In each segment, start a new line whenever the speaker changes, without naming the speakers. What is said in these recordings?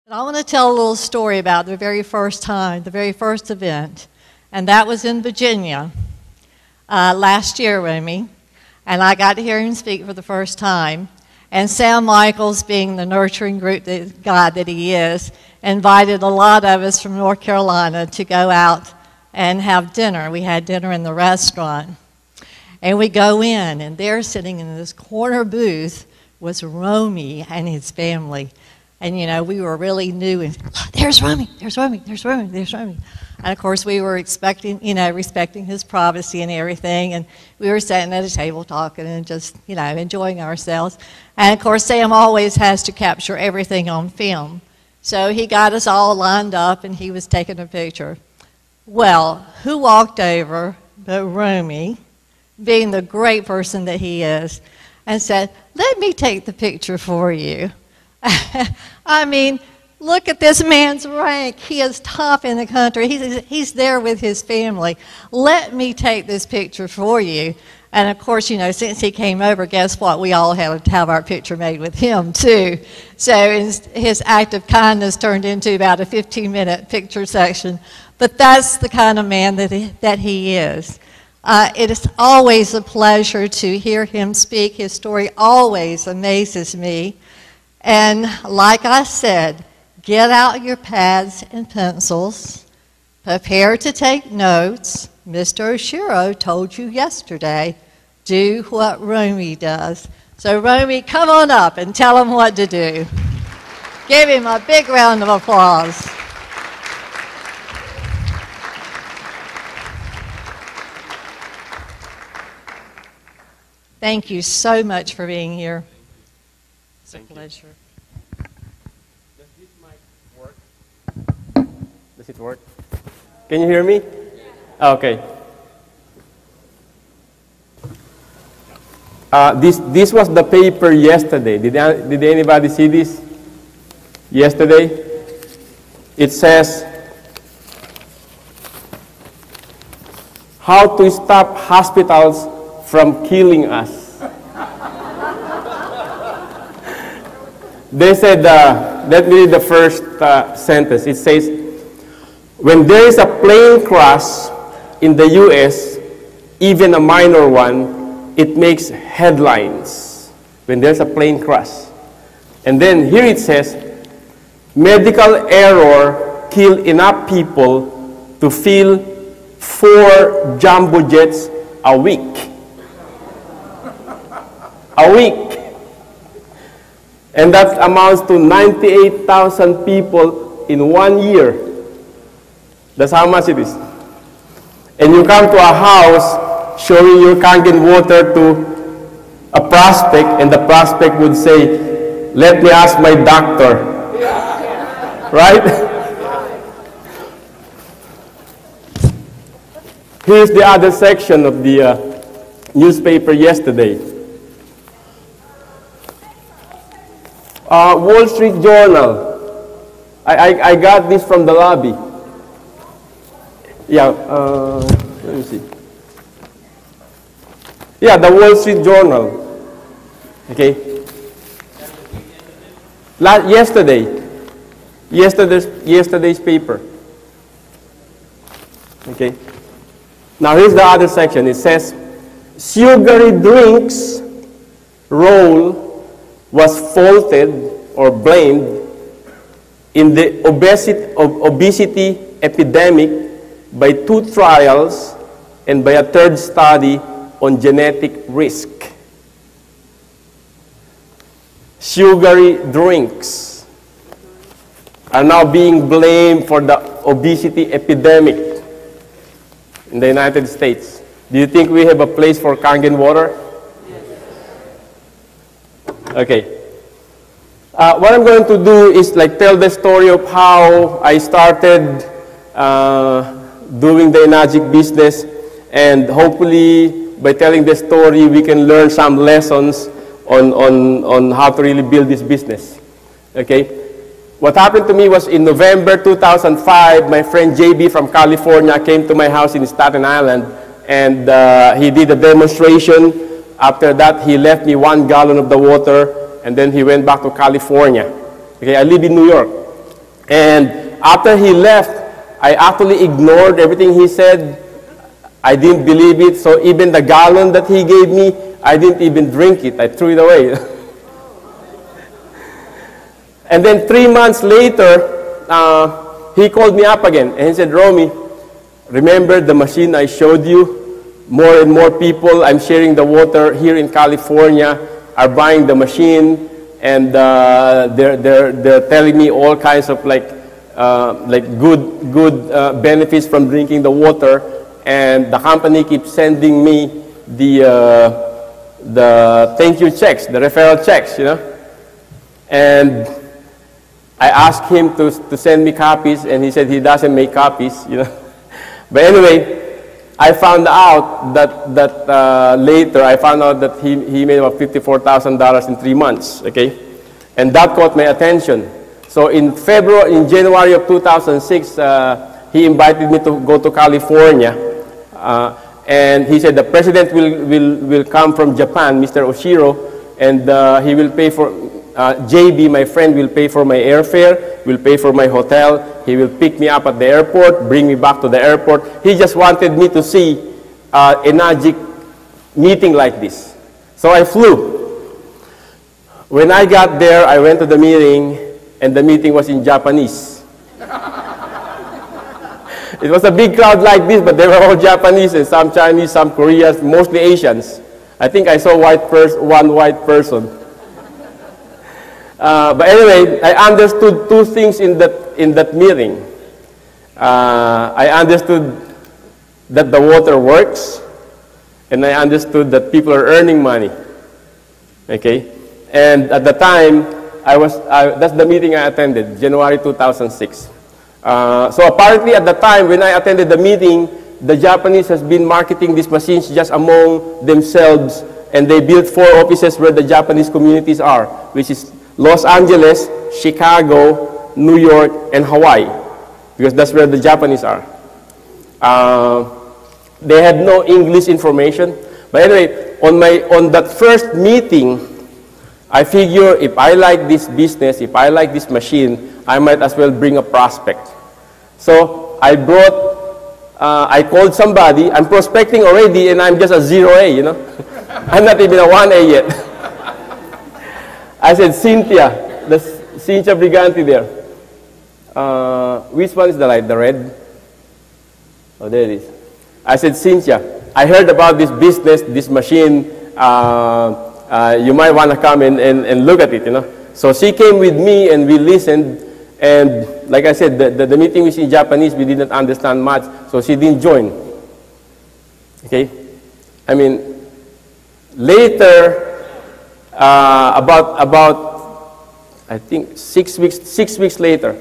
I want to tell a little story about the very first time, the very first event, and that was in Virginia last year, Romi, and I got to hear him speak for the first time. And Sam Michaels, being the nurturing group guy that he is, invited a lot of us from North Carolina to go out and have dinner. We had dinner in the restaurant. And we go in, and there sitting in this corner booth was Romi and his family. And, you know, we were really new, and there's Romi, there's Romi, there's Romi, there's Romi. And, of course, we were expecting, you know, respecting his privacy and everything, and we were sitting at a table talking and just, you know, enjoying ourselves. And, of course, Sam always has to capture everything on film. So he got us all lined up, and he was taking a picture. Well, who walked over but Romi, being the great person that he is, and said, "Let me take the picture for you." I mean, look at this man's rank. He is top in the country. He's there with his family. Let me take this picture for you. And, of course, you know, since he came over, guess what? We all had to have our picture made with him, too. So his act of kindness turned into about a 15-minute picture section. But that's the kind of man that he is. It is always a pleasure to hear him speak. His story always amazes me. And like I said, get out your pads and pencils. Prepare to take notes. Mr. Oshiro told you yesterday, do what Romi does. So Romi, come on up and tell him what to do. Give him a big round of applause. Thank you so much for being here. It's a pleasure.
Does this mic work? Does it work? Can you hear me? Okay. This was the paper yesterday. Did anybody see this? Yesterday? It says, "How to stop hospitals from killing us." They said, let me read the first sentence. It says, "When there is a plane crash in the U.S., even a minor one, it makes headlines." When there's a plane crash. And then here it says, "Medical error kill enough people to fill 4 jumbo jets a week." A week. And that amounts to 98,000 people in 1 year. That's how much it is. And you come to a house showing your Kangen water to a prospect, and the prospect would say, "Let me ask my doctor." Right? Here's the other section of the newspaper yesterday. Wall Street Journal. I got this from the lobby. Yeah, let me see. Yeah, the Wall Street Journal. Okay. Yesterday's paper. Okay. Now here's the other section. It says, "Sugary drinks role was faulted or blamed in the obesity epidemic by 2 trials and by a 3rd study on genetic risk." Sugary drinks are now being blamed for the obesity epidemic in the United States. Do you think we have a place for Kangen water? Okay. What I'm going to do is like tell the story of how I started doing the Enagic business, and hopefully by telling the story we can learn some lessons on how to really build this business. Okay. What happened to me was in November 2005, my friend JB from California came to my house in Staten Island, and he did a demonstration. After that, he left me 1 gallon of the water, and then he went back to California. Okay, I live in New York. And after he left, I actually ignored everything he said. I didn't believe it. So even the gallon that he gave me, I didn't even drink it. I threw it away. And then 3 months later, he called me up again. And he said, Romi, remember the machine I showed you? More and more people, I'm sharing the water here in California, are buying the machine. And they're telling me all kinds of like good benefits from drinking the water, and the company keeps sending me the thank you checks, the referral checks, you know. And I asked him to send me copies, and he said he doesn't make copies, you know. But anyway, I found out that later, I found out that he made about $54,000 in 3 months, okay? And that caught my attention. So in January of 2006, he invited me to go to California. And he said the president will come from Japan, Mr. Oshiro, and he will pay for, JB, my friend, will pay for my airfare, will pay for my hotel. He will pick me up at the airport, bring me back to the airport. He just wanted me to see a NAGIC meeting like this. So I flew. When I got there, I went to the meeting, and the meeting was in Japanese. It was a big crowd like this, but they were all Japanese, and some Chinese, some Koreans, mostly Asians. I think I saw one white person. But anyway, I understood two things in that meeting. I understood that the water works, and I understood that people are earning money. Okay, and at the time, that's the meeting I attended, January 2006. So apparently at the time when I attended the meeting, the Japanese has been marketing these machines just among themselves, and they built 4 offices where the Japanese communities are, which is Los Angeles, Chicago, New York, and Hawaii, because that's where the Japanese are. They had no English information. But anyway, on that first meeting, I figure if I like this business, if I like this machine, I might as well bring a prospect. So I called somebody. I'm prospecting already, and I'm just a 0A, you know. I'm not even a 1A yet. I said, Cynthia Briganti there. Which one is the light? The red? Oh, there it is. I said, Cynthia, I heard about this business, this machine. You might want to come and look at it, you know. So she came with me, and we listened. And like I said, the meeting was in Japanese. We didn't understand much, so she didn't join. Okay? I mean, later, about I think 6 weeks later,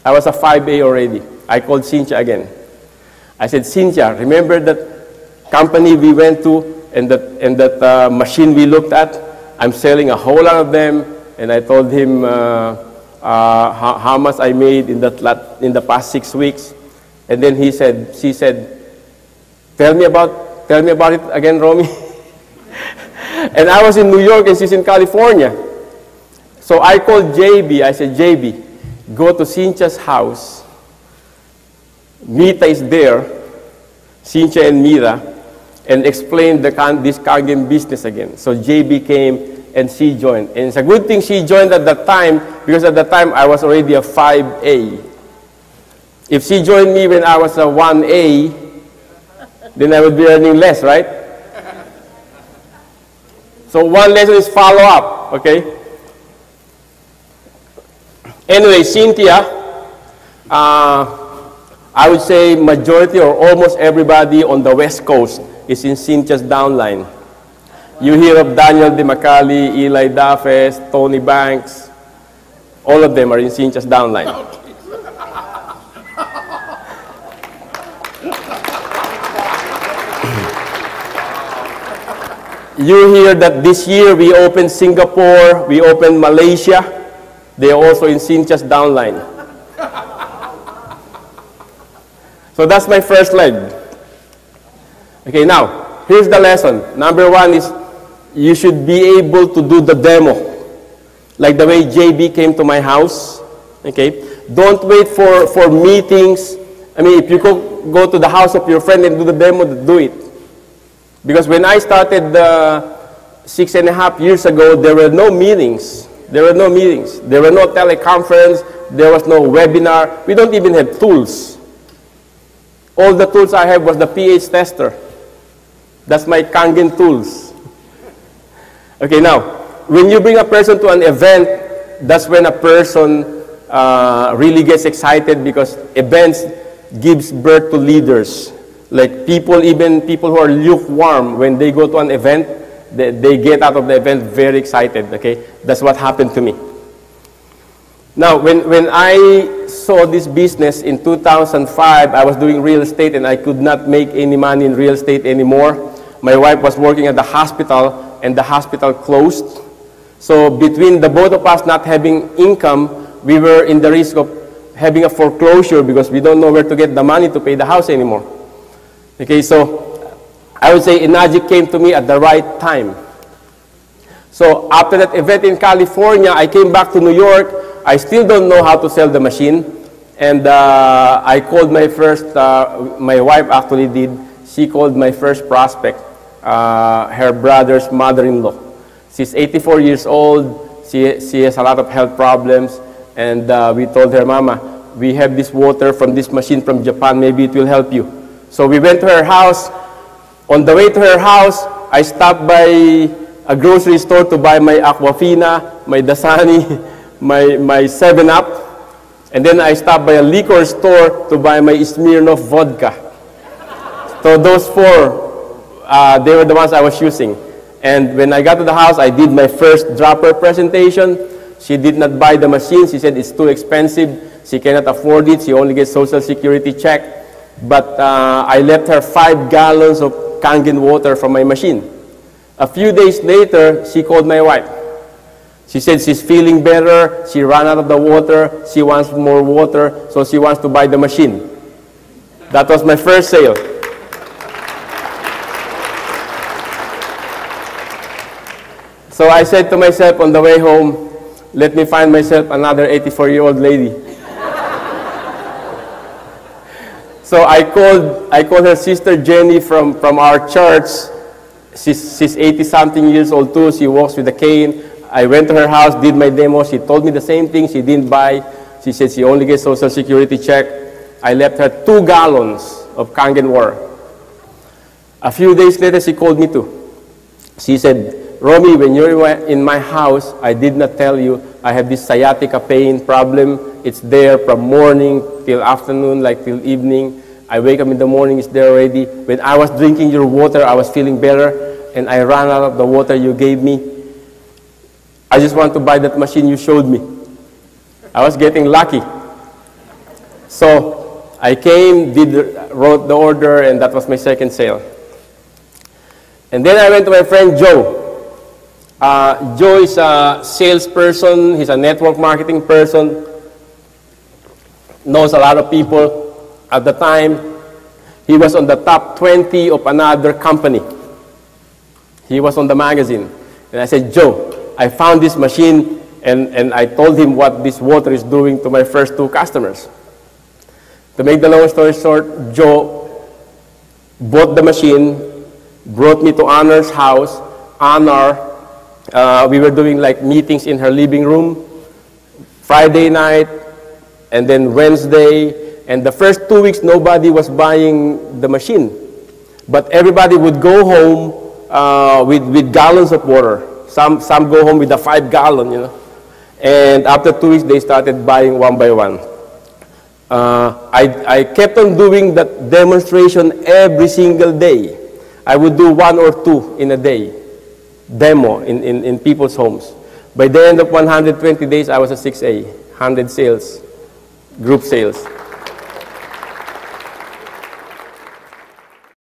I was a 5A already. I called Cynthia again. I said, Cynthia, remember that company we went to and that machine we looked at? I'm selling a whole lot of them, and I told him how much I made in the past 6 weeks. And then she said, tell me about it again, Romi. And I was in New York, and she's in California. So I called JB. I said, JB, go to Cynthia's house. Mita is there, Cynthia and Mira, and explain this card game business again. So JB came, and she joined. And it's a good thing she joined at that time, because at that time I was already a 5A. If she joined me when I was a 1A, then I would be earning less, right? So one lesson is follow up, okay? Anyway, Cynthia, I would say majority or almost everybody on the West Coast is in Cynthia's downline. You hear of Daniel DeMacali, Eli Daffes, Tony Banks, all of them are in Cynthia's downline. You hear that this year we opened Singapore, we opened Malaysia. They are also in Cynthia's downline. So that's my first leg. Okay, now, here's the lesson. Number 1 is you should be able to do the demo. Like the way JB came to my house. Okay, Don't wait for meetings. I mean, if you go to the house of your friend and do the demo, do it. Because when I started 6.5 years ago, there were no meetings. There were no meetings. There were no teleconference. There was no webinar. We don't even have tools. All the tools I have was the pH tester. That's my Kangen tools. Okay, now, when you bring a person to an event, that's when a person really gets excited, because events gives birth to leaders. Like people, even people who are lukewarm, when they go to an event, they get out of the event very excited, okay? That's what happened to me. Now, when I saw this business in 2005, I was doing real estate and I could not make any money in real estate anymore. My wife was working at the hospital and the hospital closed. So between the both of us not having income, we were in the risk of having a foreclosure because we don't know where to get the money to pay the house anymore. Okay, so I would say Enagic came to me at the right time. So after that event in California, I came back to New York. I still don't know how to sell the machine. And I called my first, my wife actually did, she called my first prospect, her brother's mother-in-law. She's 84 years old. She has a lot of health problems. And we told her, Mama, we have this water from this machine from Japan. Maybe it will help you. So we went to her house. On the way to her house, I stopped by a grocery store to buy my Aquafina, my Dasani, my 7-Up. And then I stopped by a liquor store to buy my Smirnoff vodka. So those four, they were the ones I was using. And when I got to the house, I did my first dropper presentation. She did not buy the machine. She said it's too expensive. She cannot afford it. She only gets Social Security check. But I left her 5 gallons of Kangen water from my machine. A few days later, she called my wife. She said she's feeling better. She ran out of the water. She wants more water, so she wants to buy the machine. That was my first sale. So I said to myself on the way home, let me find myself another 84-year-old lady. So I called her sister Jenny from our church. She's 80-something years old too. She walks with a cane. I went to her house, did my demo. She told me the same thing. She didn't buy. She said she only gets Social Security check. I left her 2 gallons of Kangen water. A few days later, she called me too. She said, Romy, when you're in my house, I did not tell you I have this sciatica pain problem. It's there from morning till afternoon, like till evening. I wake up in the morning, it's there already. When I was drinking your water, I was feeling better, and I ran out of the water you gave me. I just want to buy that machine you showed me. I was getting lucky. So I came, wrote the order, and that was my second sale. And then I went to my friend Joe. Joe is a salesperson. He's a network marketing person. Knows a lot of people. At the time, he was on the top 20 of another company. He was on the magazine. And I said, Joe, I found this machine, and I told him what this water is doing to my first 2 customers. To make the long story short, Joe bought the machine, brought me to Honor's house. Honor, we were doing like meetings in her living room, Friday night, and then Wednesday. And the first 2 weeks, nobody was buying the machine. But everybody would go home with gallons of water. Some go home with a 5-gallon, you know. And after 2 weeks, they started buying one by one. I kept on doing that demonstration every single day. I would do 1 or 2 in a day, demo in people's homes. By the end of 120 days, I was a 6A, 100 sales, group sales.